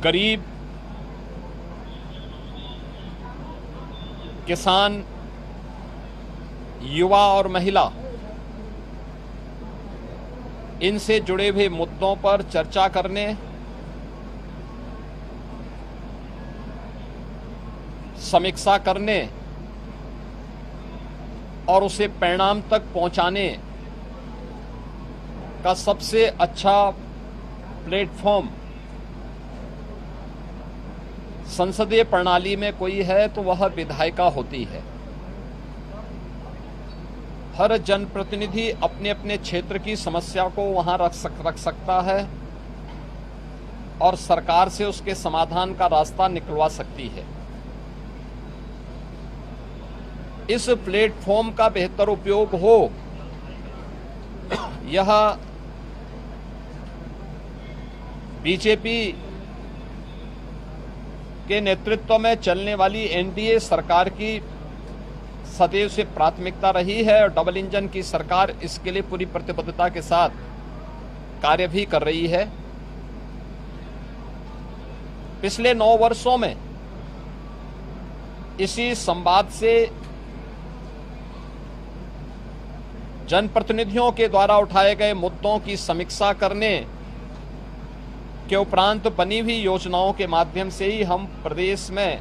गरीब, किसान, युवा और महिला, इनसे जुड़े हुए मुद्दों पर चर्चा करने, समीक्षा करने और उसे परिणाम तक पहुंचाने का सबसे अच्छा प्लेटफॉर्म संसदीय प्रणाली में कोई है तो वह विधायिका होती है। हर जनप्रतिनिधि अपने अपने क्षेत्र की समस्या को वहां रख सकता है और सरकार से उसके समाधान का रास्ता निकलवा सकती है। इस प्लेटफॉर्म का बेहतर उपयोग हो, यह बीजेपी के नेतृत्व में चलने वाली एनडीए सरकार की सदैव से प्राथमिकता रही है और डबल इंजन की सरकार इसके लिए पूरी प्रतिबद्धता के साथ कार्य भी कर रही है। पिछले 9 वर्षों में इसी संवाद से जनप्रतिनिधियों के द्वारा उठाए गए मुद्दों की समीक्षा करने के उपरांत बनी हुई योजनाओं के माध्यम से ही हम प्रदेश में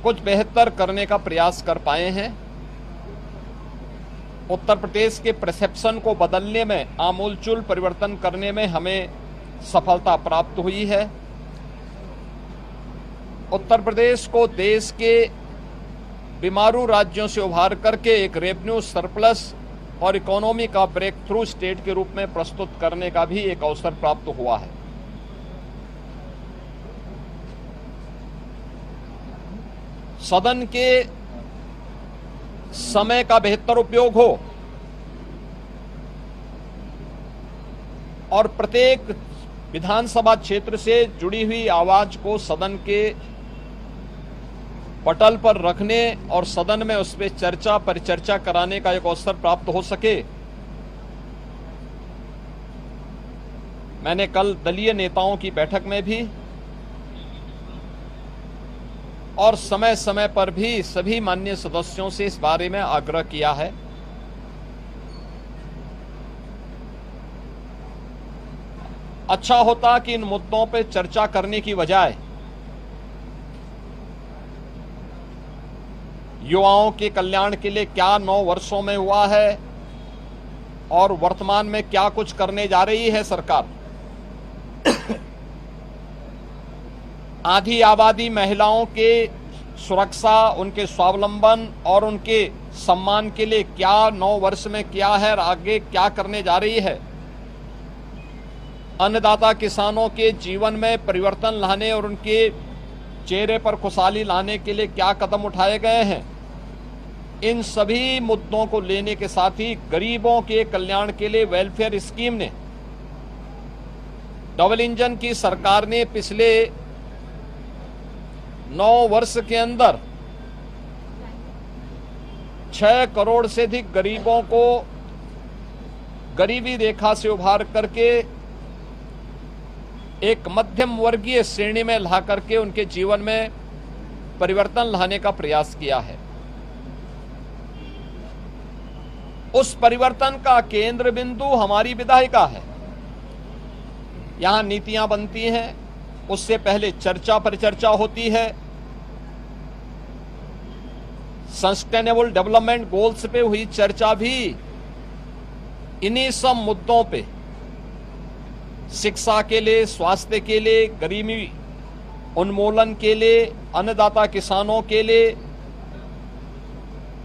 कुछ बेहतर करने का प्रयास कर पाए हैं। उत्तर प्रदेश के परसेप्शन को बदलने में, आमूलचूल परिवर्तन करने में हमें सफलता प्राप्त हुई है। उत्तर प्रदेश को देश के बीमारू राज्यों से उभार करके एक रेवेन्यू सरप्लस और इकोनॉमी का ब्रेक थ्रू स्टेट के रूप में प्रस्तुत करने का भी एक अवसर प्राप्त हुआ है। सदन के समय का बेहतर उपयोग हो और प्रत्येक विधानसभा क्षेत्र से जुड़ी हुई आवाज को सदन के पटल पर रखने और सदन में उस पर चर्चा परिचर्चा कराने का एक अवसर प्राप्त हो सके। मैंने कल दलीय नेताओं की बैठक में भी और समय समय पर भी सभी माननीय सदस्यों से इस बारे में आग्रह किया है। अच्छा होता कि इन मुद्दों पर चर्चा करने की बजाय युवाओं के कल्याण के लिए क्या 9 वर्षों में हुआ है और वर्तमान में क्या कुछ करने जा रही है सरकार। आधी आबादी महिलाओं के सुरक्षा, उनके स्वावलंबन और उनके सम्मान के लिए क्या 9 वर्ष में किया है और आगे क्या करने जा रही है। अन्नदाता किसानों के जीवन में परिवर्तन लाने और उनके चेहरे पर खुशहाली लाने के लिए क्या कदम उठाए गए हैं। इन सभी मुद्दों को लेने के साथ ही गरीबों के कल्याण के लिए वेलफेयर स्कीम ने, डबल इंजन की सरकार ने पिछले 9 वर्ष के अंदर 6 करोड़ से अधिक गरीबों को गरीबी रेखा से उभार करके एक मध्यम वर्गीय श्रेणी में ला करके उनके जीवन में परिवर्तन लाने का प्रयास किया है। उस परिवर्तन का केंद्र बिंदु हमारी विधायिका है। यहां नीतियां बनती हैं, उससे पहले चर्चा परिचर्चा होती है। सस्टेनेबल डेवलपमेंट गोल्स पे हुई चर्चा भी इन्हीं सब मुद्दों पे, शिक्षा के लिए, स्वास्थ्य के लिए, गरीबी उन्मूलन के लिए, अन्नदाता किसानों के लिए,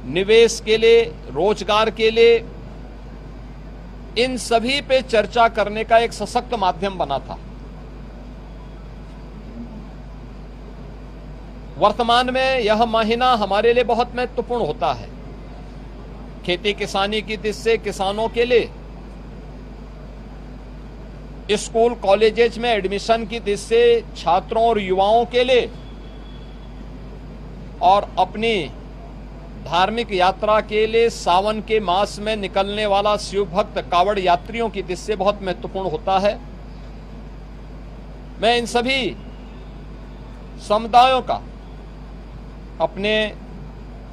निवेश के लिए, रोजगार के लिए, इन सभी पे चर्चा करने का एक सशक्त माध्यम बना था। वर्तमान में यह महीना हमारे लिए बहुत महत्वपूर्ण होता है। खेती किसानी की दृष्टि से किसानों के लिए, स्कूल कॉलेजेस में एडमिशन की दृष्टि से छात्रों और युवाओं के लिए, और अपनी धार्मिक यात्रा के लिए सावन के मास में निकलने वाला शिव भक्त कावड़ यात्रियों की दृष्टि से बहुत महत्वपूर्ण होता है। मैं इन सभी समुदायों का, अपने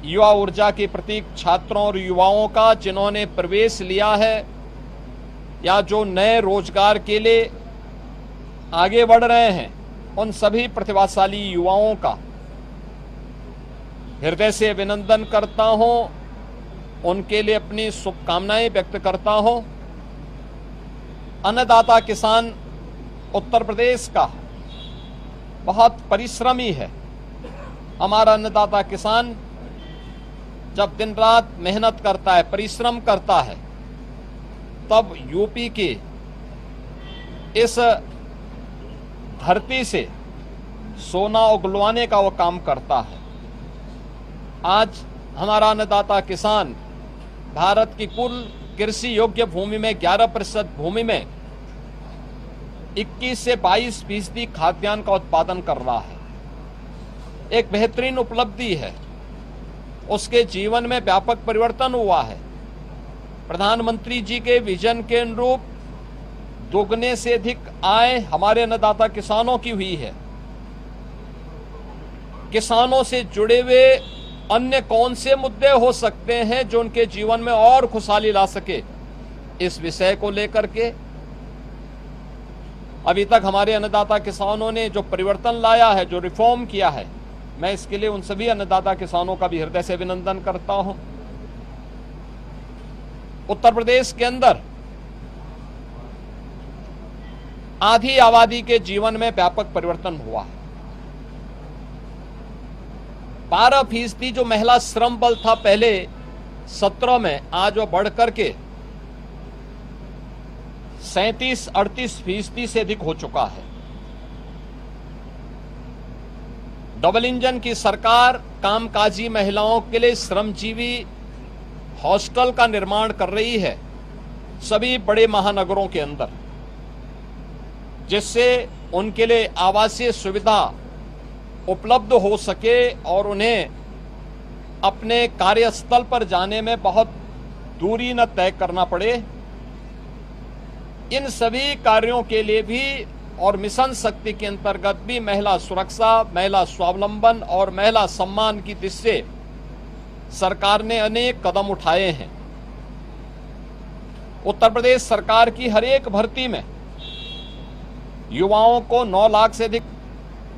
युवा ऊर्जा के प्रतीक छात्रों और युवाओं का जिन्होंने प्रवेश लिया है या जो नए रोजगार के लिए आगे बढ़ रहे हैं, उन सभी प्रतिभाशाली युवाओं का हृदय से अभिनंदन करता हूं, उनके लिए अपनी शुभकामनाएं व्यक्त करता हूं। अन्नदाता किसान उत्तर प्रदेश का बहुत परिश्रमी है। हमारा अन्नदाता किसान जब दिन रात मेहनत करता है, परिश्रम करता है, तब यूपी की इस धरती से सोना उगलवाने का वो काम करता है। आज हमारा अन्नदाता किसान भारत की कुल कृषि योग्य भूमि में 11% भूमि में 21 से 22% खाद्यान्न का उत्पादन कर रहा है। एक बेहतरीन उपलब्धि है। उसके जीवन में व्यापक परिवर्तन हुआ है। प्रधानमंत्री जी के विजन के अनुरूप दोगुने से अधिक आय हमारे अन्नदाता किसानों की हुई है। किसानों से जुड़े हुए अन्य कौन से मुद्दे हो सकते हैं जो उनके जीवन में और खुशहाली ला सके, इस विषय को लेकर के अभी तक हमारे अन्नदाता किसानों ने जो परिवर्तन लाया है, जो रिफॉर्म किया है, मैं इसके लिए उन सभी अन्नदाता किसानों का भी हृदय से अभिनंदन करता हूं। उत्तर प्रदेश के अंदर आधी आबादी के जीवन में व्यापक परिवर्तन हुआ है। 12% जो महिला श्रम बल था पहले 17 में, आज वो बढ़कर के 37-38% से अधिक हो चुका है। डबल इंजन की सरकार कामकाजी महिलाओं के लिए श्रमजीवी हॉस्टल का निर्माण कर रही है सभी बड़े महानगरों के अंदर, जिससे उनके लिए आवासीय सुविधा उपलब्ध हो सके और उन्हें अपने कार्यस्थल पर जाने में बहुत दूरी न तय करना पड़े। इन सभी कार्यों के लिए भी और मिशन शक्ति के अंतर्गत भी महिला सुरक्षा, महिला स्वावलंबन और महिला सम्मान की दिशा से सरकार ने अनेक कदम उठाए हैं। उत्तर प्रदेश सरकार की हर एक भर्ती में युवाओं को 9 लाख से अधिक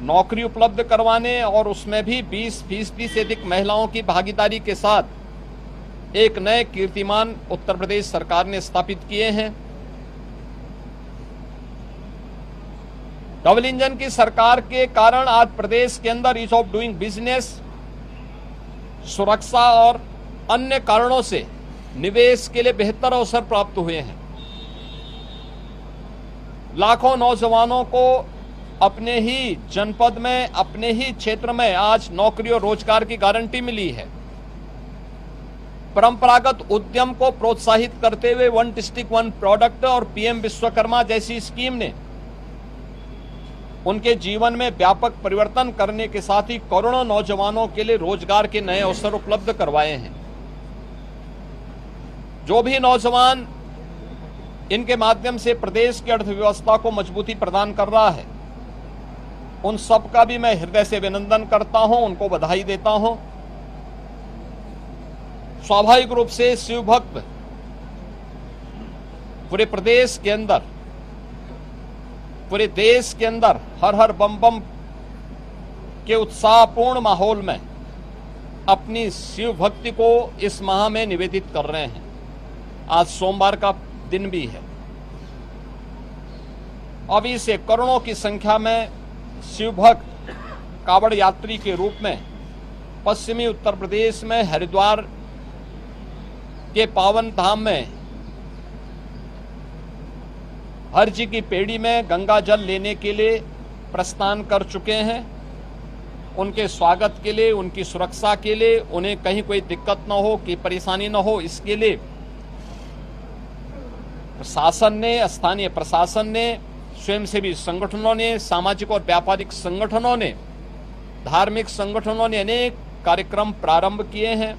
नौकरी उपलब्ध करवाने और उसमें भी 20% से अधिक महिलाओं की भागीदारी के साथ एक नए कीर्तिमान उत्तर प्रदेश सरकार ने स्थापित किए हैं। डबल इंजन की सरकार के कारण आज प्रदेश के अंदर ईज ऑफ डूइंग बिजनेस, सुरक्षा और अन्य कारणों से निवेश के लिए बेहतर अवसर प्राप्त हुए हैं। लाखों नौजवानों को अपने ही जनपद में, अपने ही क्षेत्र में आज नौकरी और रोजगार की गारंटी मिली है। परंपरागत उद्यम को प्रोत्साहित करते हुए 1 डिस्ट्रिक्ट 1 प्रोडक्ट और पीएम विश्वकर्मा जैसी स्कीम ने उनके जीवन में व्यापक परिवर्तन करने के साथ ही करोड़ों नौजवानों के लिए रोजगार के नए अवसर उपलब्ध करवाए हैं। जो भी नौजवान इनके माध्यम से प्रदेश की अर्थव्यवस्था को मजबूती प्रदान कर रहा है, उन सब का भी मैं हृदय से अभिनंदन करता हूं, उनको बधाई देता हूं। स्वाभाविक रूप से शिव भक्त पूरे प्रदेश के अंदर, पूरे देश के अंदर हर हर बम बम के उत्साहपूर्ण माहौल में अपनी शिव भक्ति को इस माह में निवेदित कर रहे हैं। आज सोमवार का दिन भी है। अभी से करोड़ों की संख्या में शिव भक्त कावड़ यात्री के रूप में पश्चिमी उत्तर प्रदेश में हरिद्वार के पावन धाम में हर जी की पेड़ी में गंगा जल लेने के लिए प्रस्थान कर चुके हैं। उनके स्वागत के लिए, उनकी सुरक्षा के लिए, उन्हें कहीं कोई दिक्कत न हो, कि परेशानी न हो, इसके लिए प्रशासन ने, स्थानीय प्रशासन ने, स्वयंसेवी संगठनों ने, सामाजिक और व्यापारिक संगठनों ने, धार्मिक संगठनों ने अनेक कार्यक्रम प्रारंभ किए हैं।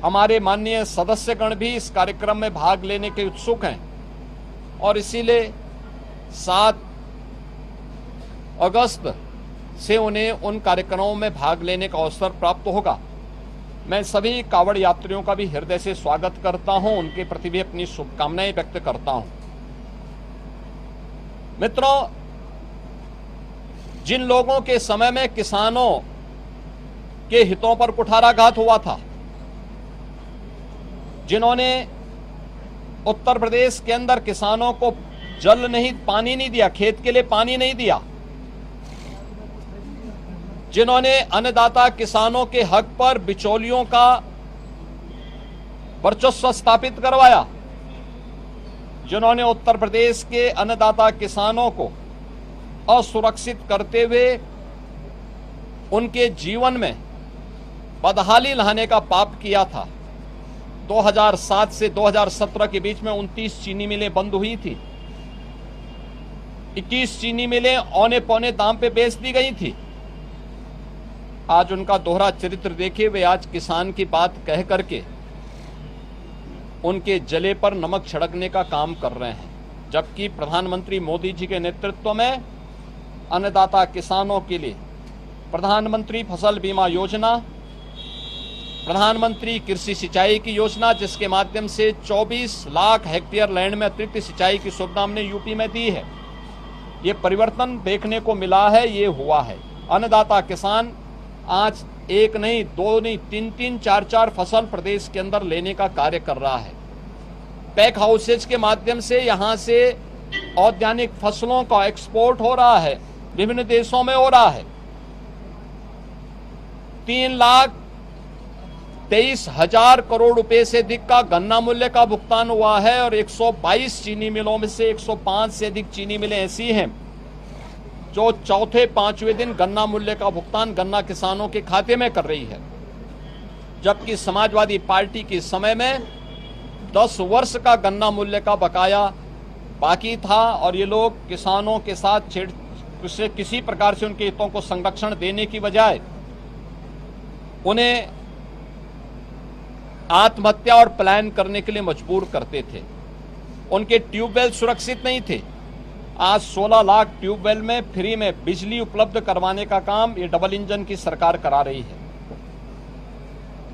हमारे माननीय सदस्यगण भी इस कार्यक्रम में भाग लेने के उत्सुक हैं और इसीलिए 7 अगस्त से उन्हें उन कार्यक्रमों में भाग लेने का अवसर प्राप्त होगा। मैं सभी कांवड़ यात्रियों का भी हृदय से स्वागत करता हूं, उनके प्रति भी अपनी शुभकामनाएं व्यक्त करता हूं। मित्रों, जिन लोगों के समय में किसानों के हितों पर कुठाराघात हुआ था, जिन्होंने उत्तर प्रदेश के अंदर किसानों को जल नहीं, पानी नहीं दिया, खेत के लिए पानी नहीं दिया, जिन्होंने अन्नदाता किसानों के हक पर बिचौलियों का वर्चस्व स्थापित करवाया, जिन्होंने उत्तर प्रदेश के अन्नदाता किसानों को असुरक्षित करते हुए उनके जीवन में बदहाली लाने का पाप किया था। 2007 से 2017 के बीच में 29 चीनी मिलें बंद हुई थी, 21 चीनी मिलें औने पौने दाम पे बेच दी गई थी। आज उनका दोहरा चरित्र देखिए, वे आज किसान की बात कह करके उनके जले पर नमक छिड़कने का काम कर रहे हैं, जबकि प्रधानमंत्री मोदी जी के नेतृत्व में अन्नदाता किसानों के लिए प्रधानमंत्री फसल बीमा योजना, प्रधानमंत्री कृषि सिंचाई की योजना, जिसके माध्यम से 24 लाख हेक्टेयर लैंड में अतिरिक्त सिंचाई की सुविधा हमने यूपी में दी है। ये परिवर्तन देखने को मिला है, ये हुआ है। अन्नदाता किसान आज एक नहीं, दो नहीं, तीन, चार फसल प्रदेश के अंदर लेने का कार्य कर रहा है। पैक हाउसेज के माध्यम से यहां से औद्यानिक फसलों का एक्सपोर्ट हो रहा है, विभिन्न देशों में हो रहा है। 3,23,000 करोड़ रुपए से अधिक का गन्ना मूल्य का भुगतान हुआ है और 122 चीनी मिलों में से 105 से अधिक चीनी मिलें ऐसी हैं जो चौथे पांचवें दिन गन्ना मूल्य का भुगतान गन्ना किसानों के खाते में कर रही है, जबकि समाजवादी पार्टी के समय में 10 वर्ष का गन्ना मूल्य का बकाया बाकी था और ये लोग किसानों के साथ किसी प्रकार से उनके हितों को संरक्षण देने की बजाय उन्हें आत्महत्या और पलायन करने के लिए मजबूर करते थे। उनके ट्यूबवेल सुरक्षित नहीं थे। आज 16 लाख ट्यूबवेल में फ्री में बिजली उपलब्ध करवाने का काम ये डबल इंजन की सरकार करा रही है।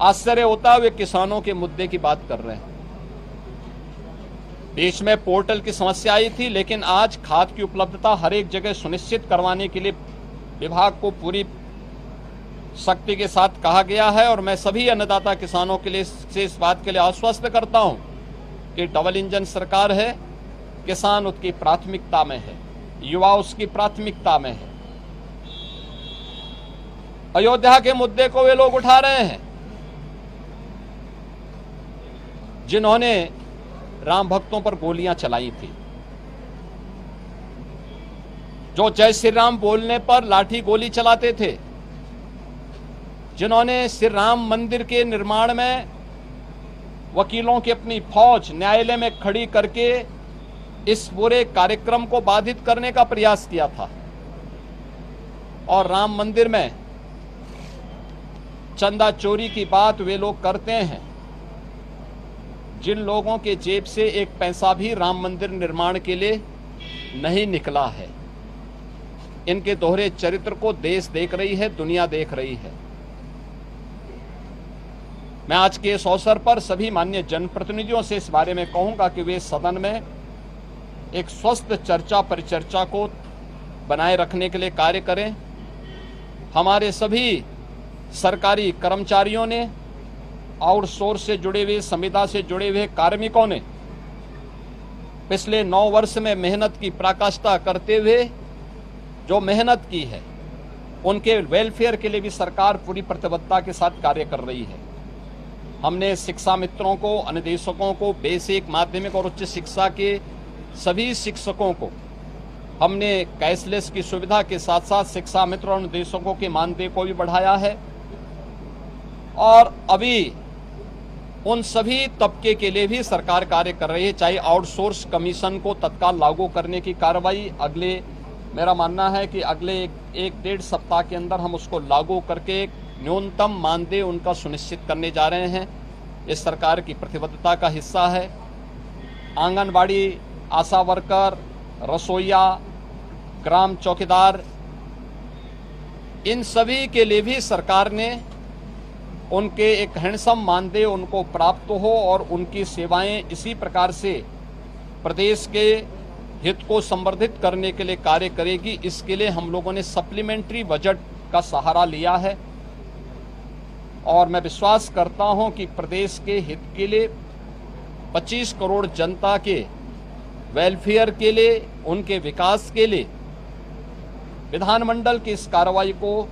आश्चर्य होता है, वे किसानों के मुद्दे की बात कर रहे हैं। देश में पोर्टल की समस्या आई थी, लेकिन आज खाद की उपलब्धता हर एक जगह सुनिश्चित करवाने के लिए विभाग को पूरी शक्ति के साथ कहा गया है और मैं सभी अन्नदाता किसानों के लिए से इस बात के लिए आश्वस्त करता हूं कि डबल इंजन सरकार है, किसान उसकी प्राथमिकता में है, युवा उसकी प्राथमिकता में है। अयोध्या के मुद्दे को वे लोग उठा रहे हैं जिन्होंने राम भक्तों पर गोलियां चलाई थी, जो जय श्री राम बोलने पर लाठी गोली चलाते थे, जिन्होंने श्री राम मंदिर के निर्माण में वकीलों की अपनी फौज न्यायालय में खड़ी करके इस पूरे कार्यक्रम को बाधित करने का प्रयास किया था। और राम मंदिर में चंदा चोरी की बात वे लोग करते हैं जिन लोगों के जेब से एक पैसा भी राम मंदिर निर्माण के लिए नहीं निकला है। इनके दोहरे चरित्र को देश देख रही है, दुनिया देख रही है। मैं आज के इस अवसर पर सभी माननीय जनप्रतिनिधियों से इस बारे में कहूंगा कि वे सदन में एक स्वस्थ चर्चा परिचर्चा को बनाए रखने के लिए कार्य करें। हमारे सभी सरकारी कर्मचारियों ने, आउटसोर्स से जुड़े हुए, संविदा से जुड़े हुए कार्मिकों ने पिछले 9 वर्ष में मेहनत की पराकाष्ठा करते हुए जो मेहनत की है, उनके वेलफेयर के लिए भी सरकार पूरी प्रतिबद्धता के साथ कार्य कर रही है। हमने शिक्षा मित्रों को, अनुदेशकों को, बेसिक, माध्यमिक और उच्च शिक्षा के सभी शिक्षकों को हमने कैशलेस की सुविधा के साथ साथ शिक्षा मित्र और अनुदेशकों के मानदेय को भी बढ़ाया है और अभी उन सभी तबके के लिए भी सरकार कार्य कर रही है। चाहे आउटसोर्स कमीशन को तत्काल लागू करने की कार्रवाई मेरा मानना है कि अगले एक डेढ़ सप्ताह के अंदर हम उसको लागू करके न्यूनतम मानदेय उनका सुनिश्चित करने जा रहे हैं। इस सरकार की प्रतिबद्धता का हिस्सा है। आंगनबाड़ी, आशा वर्कर, रसोइया, ग्राम चौकीदार, इन सभी के लिए भी सरकार ने उनके एक हैंडसम मानदेय उनको प्राप्त हो और उनकी सेवाएं इसी प्रकार से प्रदेश के हित को संवर्धित करने के लिए कार्य करेगी। इसके लिए हम लोगों ने सप्लीमेंट्री बजट का सहारा लिया है और मैं विश्वास करता हूं कि प्रदेश के हित के लिए 25 करोड़ जनता के वेलफेयर के लिए, उनके विकास के लिए विधानमंडल की इस कार्रवाई को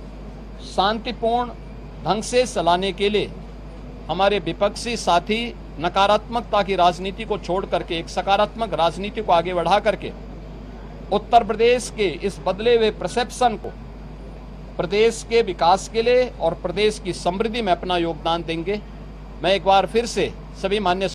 शांतिपूर्ण ढंग से चलाने के लिए हमारे विपक्षी साथी नकारात्मकता की राजनीति को छोड़ करके एक सकारात्मक राजनीति को आगे बढ़ा करके उत्तर प्रदेश के इस बदले हुए परसेप्शन को प्रदेश के विकास के लिए और प्रदेश की समृद्धि में अपना योगदान देंगे। मैं एक बार फिर से सभी मान्य